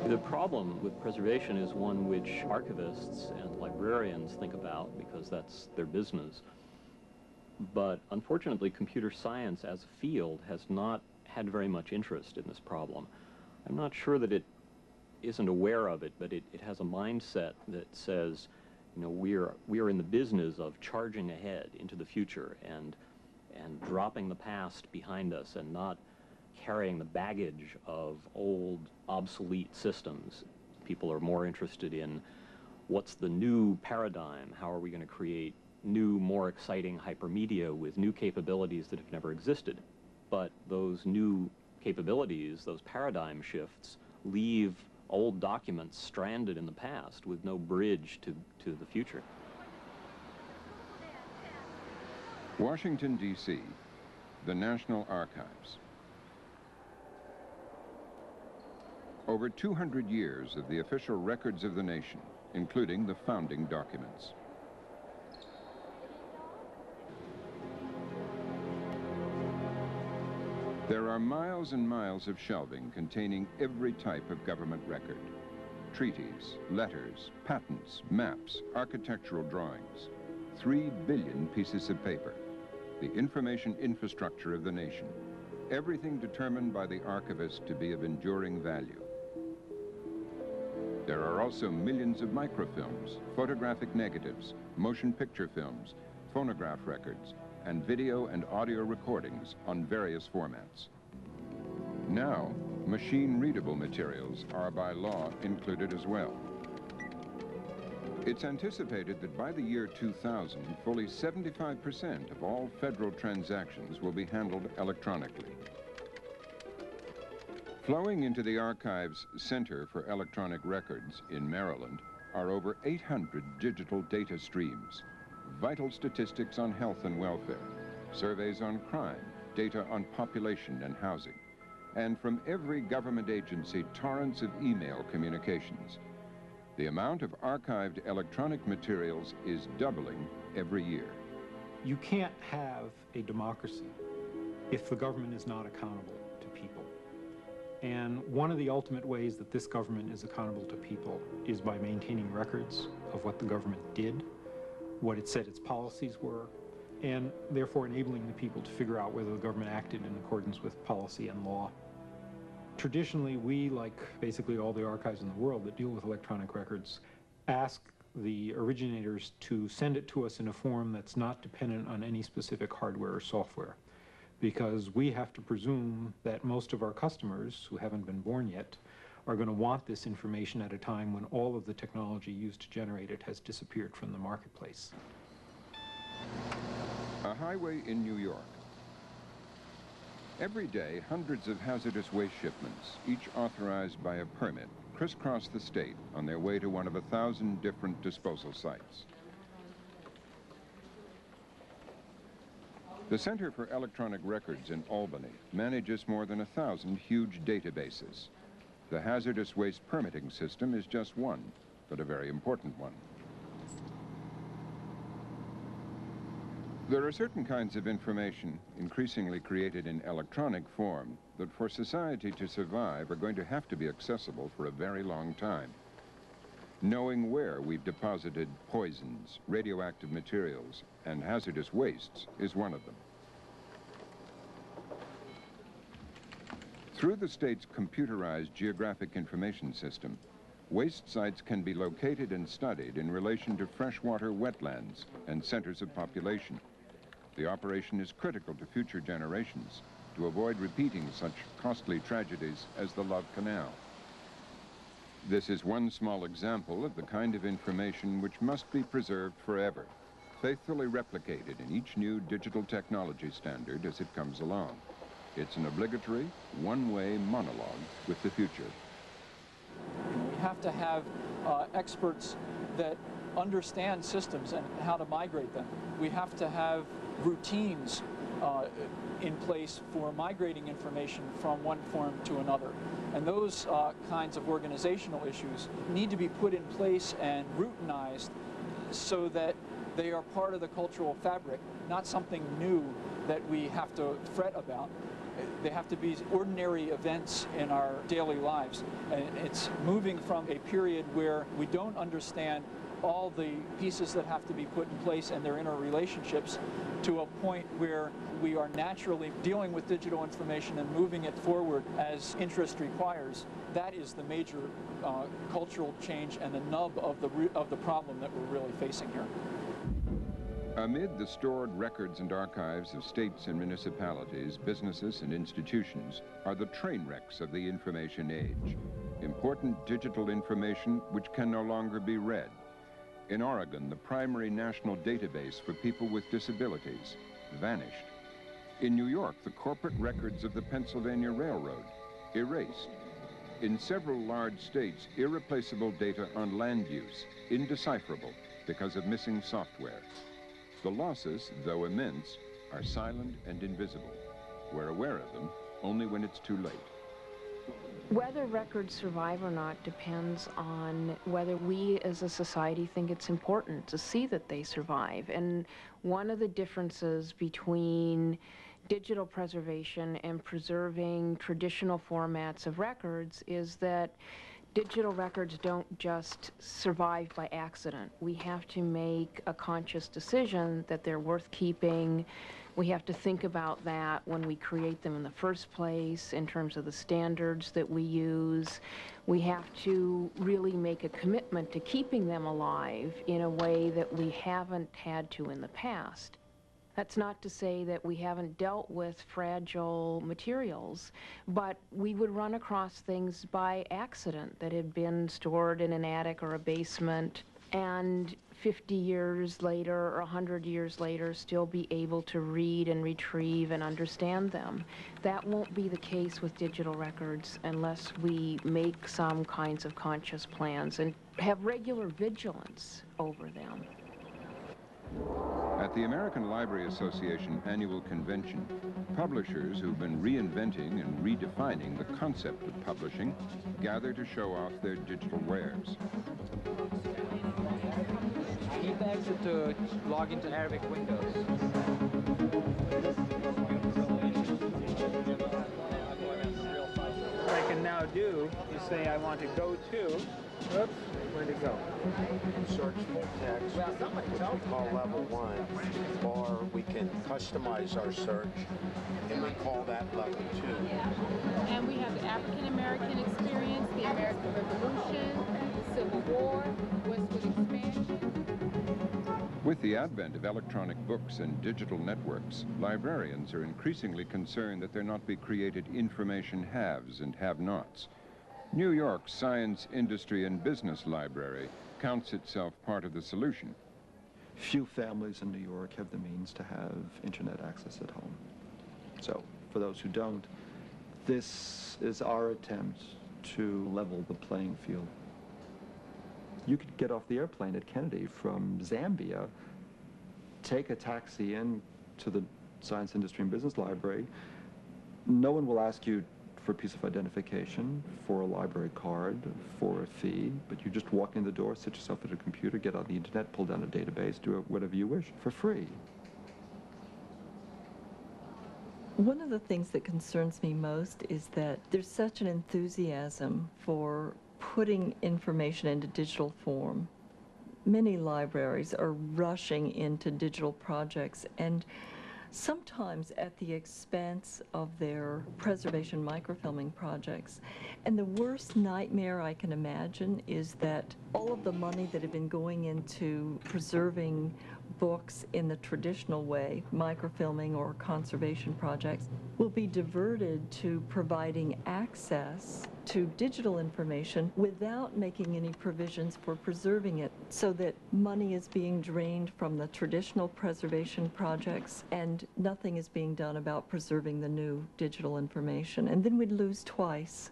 The problem with preservation is one which archivists and librarians think about because that's their business. But unfortunately, computer science as a field has not had very much interest in this problem. I'm not sure that it isn't aware of it, but it has a mindset that says, you know, we are in the business of charging ahead into the future and dropping the past behind us and not carrying the baggage of old, obsolete systems. People are more interested in what's the new paradigm, how are we going to create new, more exciting hypermedia with new capabilities that have never existed. But those new capabilities, those paradigm shifts, leave old documents stranded in the past with no bridge to the future. Washington, D.C., the National Archives. Over 200 years of the official records of the nation, including the founding documents. There are miles and miles of shelving containing every type of government record. Treaties, letters, patents, maps, architectural drawings. 3 billion pieces of paper. The information infrastructure of the nation. Everything determined by the archivist to be of enduring value. There are also millions of microfilms, photographic negatives, motion picture films, phonograph records, and video and audio recordings on various formats. Now, machine-readable materials are by law included as well. It's anticipated that by the year 2000, fully 75% of all federal transactions will be handled electronically. Flowing into the Archives Center for Electronic Records in Maryland are over 800 digital data streams, vital statistics on health and welfare, surveys on crime, data on population and housing, and from every government agency, torrents of email communications. The amount of archived electronic materials is doubling every year. You can't have a democracy if the government is not accountable to people. And one of the ultimate ways that this government is accountable to people is by maintaining records of what the government did, what it said its policies were, and therefore enabling the people to figure out whether the government acted in accordance with policy and law. Traditionally, we, like basically all the archives in the world that deal with electronic records, ask the originators to send it to us in a form that's not dependent on any specific hardware or software, because we have to presume that most of our customers, who haven't been born yet, are going to want this information at a time when all of the technology used to generate it has disappeared from the marketplace. A highway in New York. Every day, hundreds of hazardous waste shipments, each authorized by a permit, crisscross the state on their way to one of 1,000 different disposal sites. The Center for Electronic Records in Albany manages more than 1,000 huge databases. The hazardous waste permitting system is just one, but a very important one. There are certain kinds of information increasingly created in electronic form that for society to survive are going to have to be accessible for a very long time. Knowing where we've deposited poisons, radioactive materials, and hazardous wastes is one of them. Through the state's computerized geographic information system, waste sites can be located and studied in relation to freshwater wetlands and centers of population. The operation is critical to future generations to avoid repeating such costly tragedies as the Love Canal. This is one small example of the kind of information which must be preserved forever, faithfully replicated in each new digital technology standard as it comes along. It's an obligatory, one-way monologue with the future. We have to have experts that understand systems and how to migrate them. We have to have routines in place for migrating information from one form to another. And those kinds of organizational issues need to be put in place and routinized so that they are part of the cultural fabric, not something new that we have to fret about. They have to be ordinary events in our daily lives. And it's moving from a period where we don't understand all the pieces that have to be put in place and their interrelationships to a point where we are naturally dealing with digital information and moving it forward as interest requires. That is the major cultural change and the nub of the problem that we're really facing here. Amid the stored records and archives of states and municipalities, businesses and institutions are the train wrecks of the information age. Important digital information which can no longer be read. In Oregon, the primary national database for people with disabilities vanished. In New York, the corporate records of the Pennsylvania Railroad erased. In several large states, irreplaceable data on land use, indecipherable because of missing software. The losses, though immense, are silent and invisible. We're aware of them only when it's too late. Whether records survive or not depends on whether we as a society think it's important to see that they survive. And one of the differences between digital preservation and preserving traditional formats of records is that digital records don't just survive by accident. We have to make a conscious decision that they're worth keeping. We have to think about that when we create them in the first place in terms of the standards that we use. We have to really make a commitment to keeping them alive in a way that we haven't had to in the past. That's not to say that we haven't dealt with fragile materials, but we would run across things by accident that had been stored in an attic or a basement, and 50 years later or 100 years later still be able to read and retrieve and understand them. That won't be the case with digital records unless we make some kinds of conscious plans and have regular vigilance over them. At the American Library Association annual convention, publishers who've been reinventing and redefining the concept of publishing gather to show off their digital wares. Hit the exit to log into Arabic Windows. What I can now do is say I want to go to, oops, where'd it go? Search full text, which we call level 1, or we can customize our search, and we call that level 2. And we have the African American experience, the American Revolution, the Civil War, Westwood Expansion. With the advent of electronic books and digital networks, librarians are increasingly concerned that there not be created information haves and have-nots. New York's Science, Industry, and Business Library counts itself part of the solution. Few families in New York have the means to have internet access at home. So, for those who don't, this is our attempt to level the playing field. You could get off the airplane at Kennedy from Zambia, take a taxi in to the Science, Industry, and Business Library. No one will ask you for a piece of identification, for a library card, for a fee, but you just walk in the door, sit yourself at a computer, get on the internet, pull down a database, do whatever you wish for free. One of the things that concerns me most is that there's such an enthusiasm for putting information into digital form. Many libraries are rushing into digital projects, and sometimes at the expense of their preservation microfilming projects. And the worst nightmare I can imagine is that all of the money that had been going into preserving books in the traditional way, microfilming or conservation projects, will be diverted to providing access to digital information without making any provisions for preserving it, so that money is being drained from the traditional preservation projects and nothing is being done about preserving the new digital information. And then we'd lose twice.